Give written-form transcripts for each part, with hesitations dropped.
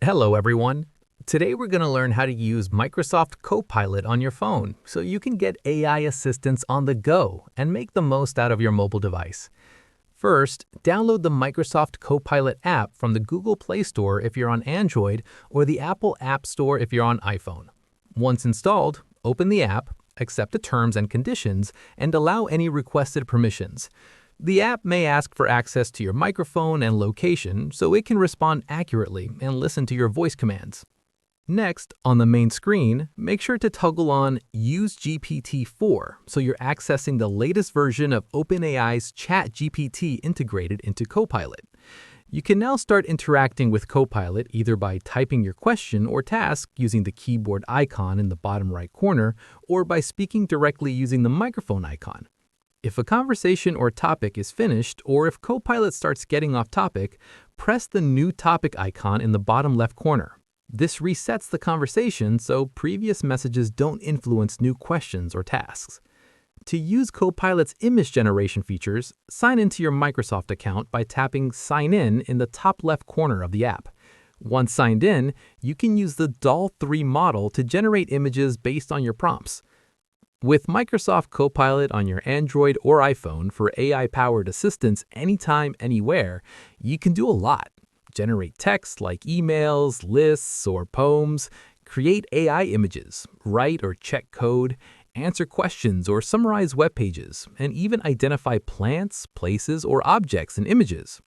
Hello, everyone. Today we're going to learn how to use Microsoft Copilot on your phone so you can get AI assistance on the go and make the most out of your mobile device. First, download the Microsoft Copilot app from the Google Play Store if you're on Android or the Apple App Store if you're on iPhone. Once installed, open the app, accept the terms and conditions, and allow any requested permissions. The app may ask for access to your microphone and location so it can respond accurately and listen to your voice commands. Next, on the main screen, make sure to toggle on Use GPT-4 so you're accessing the latest version of OpenAI's ChatGPT integrated into Copilot. You can now start interacting with Copilot either by typing your question or task using the keyboard icon in the bottom right corner or by speaking directly using the microphone icon. If a conversation or topic is finished, or if Copilot starts getting off topic, press the New Topic icon in the bottom left corner. This resets the conversation so previous messages don't influence new questions or tasks. To use Copilot's image generation features, sign into your Microsoft account by tapping Sign in the top left corner of the app. Once signed in, you can use the DALL 3 model to generate images based on your prompts. With Microsoft Copilot on your Android or iPhone for AI-powered assistance anytime, anywhere, you can do a lot. Generate text like emails, lists, or poems, create AI images, write or check code, answer questions or summarize web pages, and even identify plants, places, or objects in images.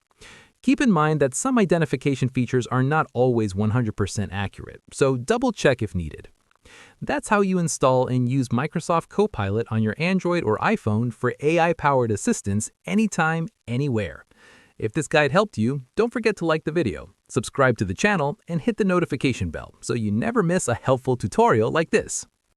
Keep in mind that some identification features are not always 100% accurate, so double-check if needed. That's how you install and use Microsoft Copilot on your Android or iPhone for AI-powered assistance anytime, anywhere. If this guide helped you, don't forget to like the video, subscribe to the channel, and hit the notification bell so you never miss a helpful tutorial like this.